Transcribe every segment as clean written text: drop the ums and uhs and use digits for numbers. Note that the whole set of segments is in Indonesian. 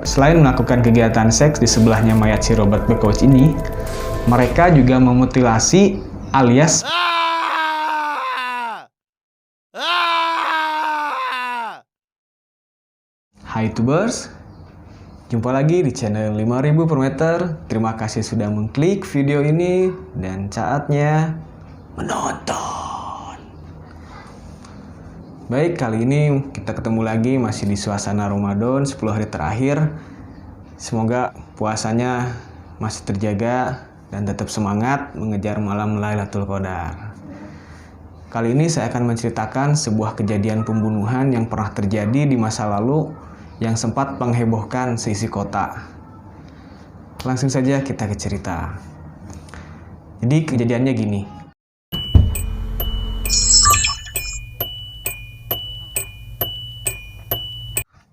Selain melakukan kegiatan seks di sebelahnya mayat si Robert Bekowitz ini, mereka juga memutilasi alias Hai Tubers, jumpa lagi di channel 5000 per meter. Terima kasih sudah mengklik video ini dan saatnya menonton. Baik, kali ini kita ketemu lagi masih di suasana Ramadan 10 hari terakhir. Semoga puasanya masih terjaga dan tetap semangat mengejar malam Lailatul Qadar. Kali ini saya akan menceritakan sebuah kejadian pembunuhan yang pernah terjadi di masa lalu yang sempat menghebohkan seisi kota. Langsung saja kita ke cerita. Jadi kejadiannya gini.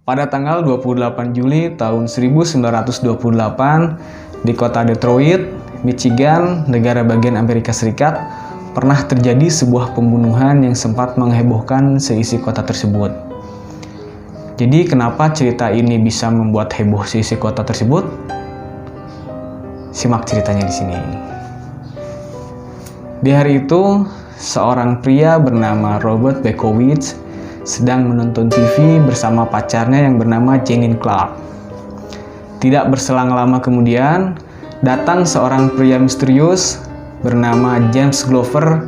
Pada tanggal 28 Juli tahun 1928 di kota Detroit, Michigan, negara bagian Amerika Serikat, pernah terjadi sebuah pembunuhan yang sempat menghebohkan seisi kota tersebut. Jadi kenapa cerita ini bisa membuat heboh seisi kota tersebut? Simak ceritanya di sini. Di hari itu, seorang pria bernama Robert Bekowitz sedang menonton TV bersama pacarnya yang bernama Janine Clark. Tidak berselang lama kemudian, datang seorang pria misterius bernama James Glover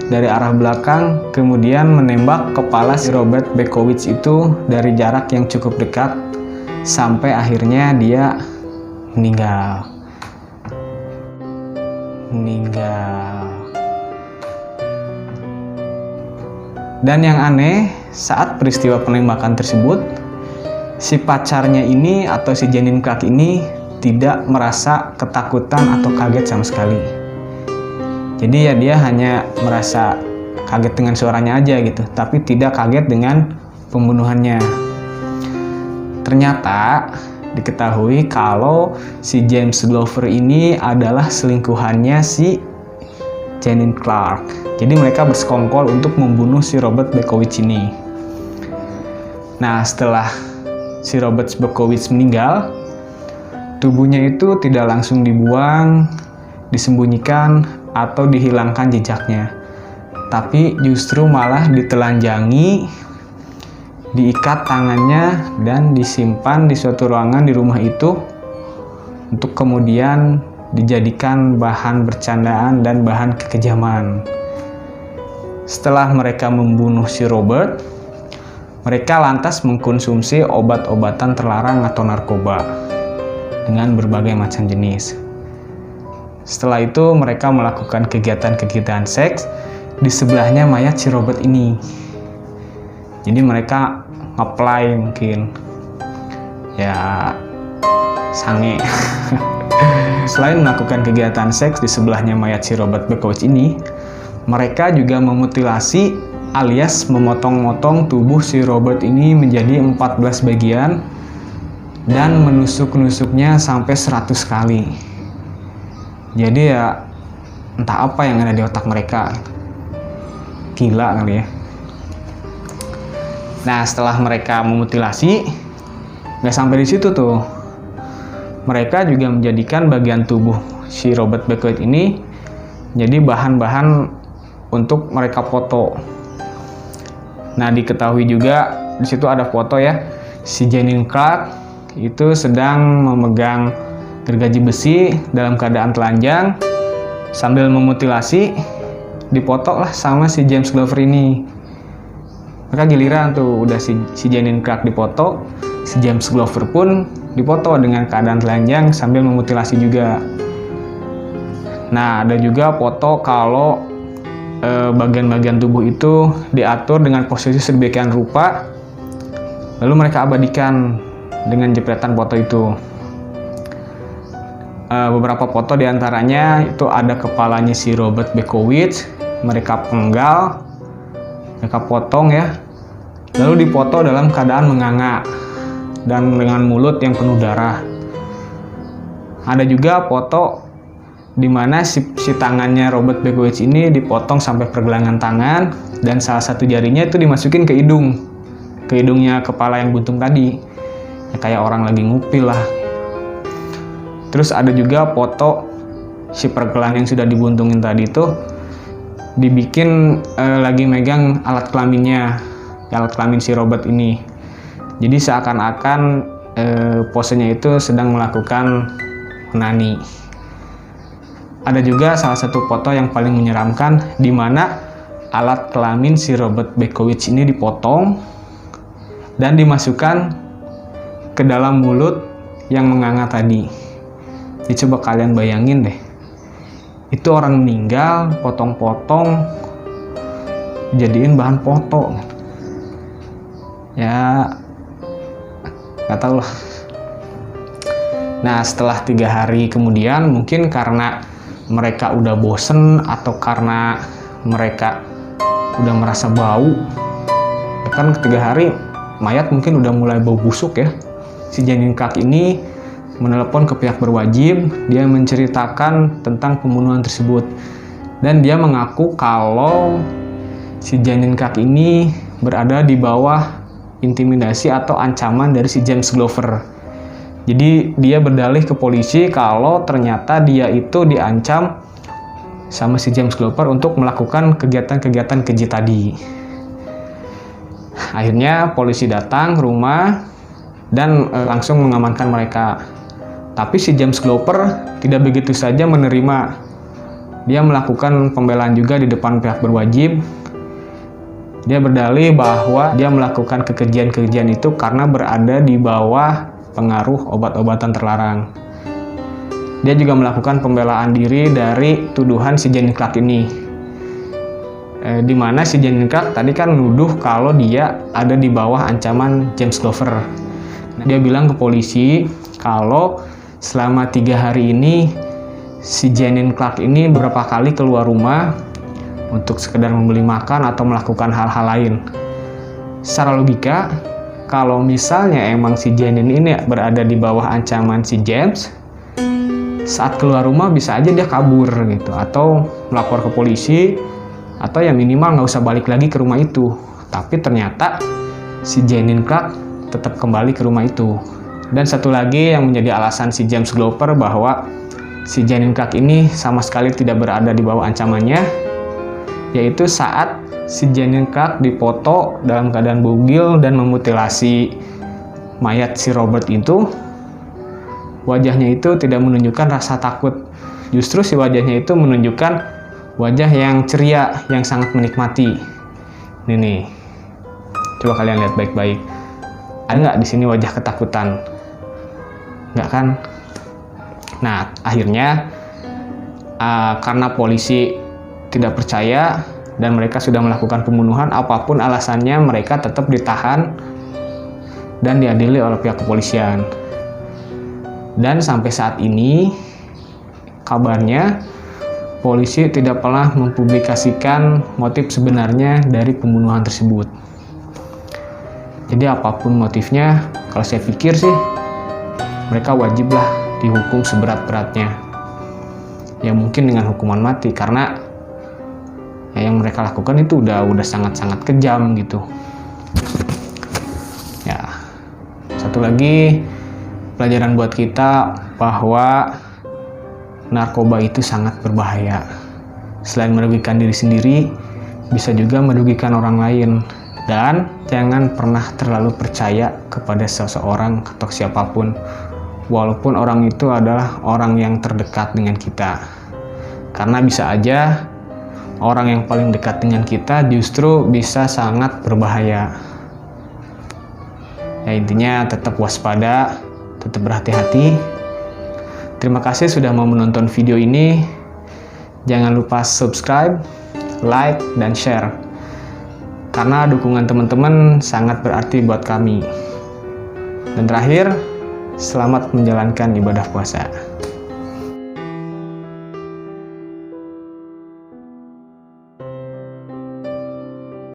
dari arah belakang, kemudian menembak kepala si Robert Bekowitz itu dari jarak yang cukup dekat sampai akhirnya dia meninggal. Dan yang aneh, saat peristiwa penembakan tersebut, si pacarnya ini atau si Janine Clark ini tidak merasa ketakutan atau kaget sama sekali. Jadi ya dia hanya merasa kaget dengan suaranya aja gitu, tapi tidak kaget dengan pembunuhannya. Ternyata diketahui kalau si James Glover ini adalah selingkuhannya si Janine Clark. Jadi mereka bersekongkol untuk membunuh si Robert Bekowitz ini. Nah, setelah si Robert Bekowitz meninggal, tubuhnya itu tidak langsung dibuang, disembunyikan, atau dihilangkan jejaknya, tapi justru malah ditelanjangi, diikat tangannya, dan disimpan di suatu ruangan di rumah itu untuk kemudian dijadikan bahan bercandaan dan bahan kekejaman. Setelah mereka membunuh si Robert, mereka lantas mengkonsumsi obat-obatan terlarang atau narkoba dengan berbagai macam jenis. Setelah itu mereka melakukan kegiatan-kegiatan seks di sebelahnya mayat si Robert ini. Jadi mereka nge-play mungkin. Ya, sange. Selain melakukan kegiatan seks di sebelahnya mayat si Robert Bekowitz ini, mereka juga memutilasi alias memotong-motong tubuh si Robert ini menjadi 14 bagian dan menusuk-nusuknya sampai 100 kali. Jadi ya entah apa yang ada di otak mereka. Gila kali ya. Nah, setelah mereka memutilasi, nggak sampai di situ tuh. Mereka juga menjadikan bagian tubuh si Robert Bekowitz ini jadi bahan-bahan untuk mereka foto. Nah, diketahui juga di situ ada foto ya, si Janine Clark itu sedang memegang gergaji besi dalam keadaan telanjang sambil memutilasi, dipoto lah sama si James Glover ini. Maka giliran tuh udah si Janine Clark dipoto, si James Glover pun dipoto dengan keadaan telanjang sambil memutilasi juga. Nah, ada juga foto kalau bagian-bagian tubuh itu diatur dengan posisi sedemikian rupa, lalu mereka abadikan dengan jepretan foto itu. Beberapa foto diantaranya itu ada kepalanya si Robert Bekowitz, mereka penggal, mereka potong ya, lalu dipoto dalam keadaan menganga dan dengan mulut yang penuh darah. Ada juga foto di mana si tangannya Robert Bekowitz ini dipotong sampai pergelangan tangan dan salah satu jarinya itu dimasukin ke hidungnya kepala yang buntung tadi. ya kayak orang lagi ngupil lah. Terus ada juga foto si pergelan yang sudah dibuntungin tadi itu dibikin lagi megang alat kelaminnya, alat kelamin si Robert ini. Jadi seakan-akan posenya itu sedang melakukan onani. Ada juga salah satu foto yang paling menyeramkan di mana alat kelamin si Robert Bekowitz ini dipotong dan dimasukkan ke dalam mulut yang menganga tadi. Jadi coba kalian bayangin deh, itu orang meninggal, potong-potong, jadiin bahan foto. Ya, nggak tahu lah. Nah, setelah 3 hari kemudian, mungkin karena mereka udah bosen atau karena mereka udah merasa bau, kan 3 hari mayat mungkin udah mulai bau busuk ya. Si Janine Clarke ini menelepon ke pihak berwajib, dia menceritakan tentang pembunuhan tersebut dan dia mengaku kalau si Janine Clarke ini berada di bawah intimidasi atau ancaman dari si James Glover. Jadi dia berdalih ke polisi kalau ternyata dia itu diancam sama si James Glover untuk melakukan kegiatan-kegiatan keji tadi. Akhirnya polisi datang ke rumah dan langsung mengamankan mereka. Tapi si James Glover tidak begitu saja menerima. Dia melakukan pembelaan juga di depan pihak berwajib. Dia berdalih bahwa dia melakukan kekejian-kekejian itu karena berada di bawah pengaruh obat-obatan terlarang. Dia juga melakukan pembelaan diri dari tuduhan si Janine Clarke ini. Di mana si Janine Clarke tadi kan nuduh kalau dia ada di bawah ancaman James Glover. Dia bilang ke polisi kalau selama 3 hari ini si Janine Clarke ini beberapa kali keluar rumah untuk sekedar membeli makan atau melakukan hal-hal lain. Secara logika, kalau misalnya emang si Janine ini berada di bawah ancaman si James, saat keluar rumah bisa aja dia kabur gitu, atau melapor ke polisi, atau ya minimal nggak usah balik lagi ke rumah itu. Tapi ternyata si Janine Clarke tetap kembali ke rumah itu. Dan satu lagi yang menjadi alasan si James Glover bahwa si Janine Clarke ini sama sekali tidak berada di bawah ancamannya, yaitu saat si Janine Clarke dipoto dalam keadaan bugil dan memutilasi mayat si Robert itu, wajahnya itu tidak menunjukkan rasa takut. Justru si wajahnya itu menunjukkan wajah yang ceria, yang sangat menikmati. Ini nih, coba kalian lihat baik-baik. Ada nggak di sini wajah ketakutan? Nggak kan? Nah, akhirnya karena polisi tidak percaya dan mereka sudah melakukan pembunuhan, apapun alasannya mereka tetap ditahan dan diadili oleh pihak kepolisian. Dan sampai saat ini kabarnya polisi tidak pernah mempublikasikan motif sebenarnya dari pembunuhan tersebut. Jadi apapun motifnya, kalau saya pikir sih mereka wajiblah dihukum seberat-beratnya. Ya mungkin dengan hukuman mati, karena ya yang mereka lakukan itu udah sangat-sangat kejam gitu. Ya, satu lagi pelajaran buat kita bahwa narkoba itu sangat berbahaya. Selain merugikan diri sendiri, bisa juga merugikan orang lain. Dan jangan pernah terlalu percaya kepada seseorang atau siapapun, walaupun orang itu adalah orang yang terdekat dengan kita. Karena bisa aja orang yang paling dekat dengan kita justru bisa sangat berbahaya. Ya intinya tetap waspada, tetap berhati-hati. Terima kasih sudah mau menonton video ini. Jangan lupa subscribe, like, dan share. Karena dukungan teman-teman sangat berarti buat kami. Dan terakhir, selamat menjalankan ibadah puasa.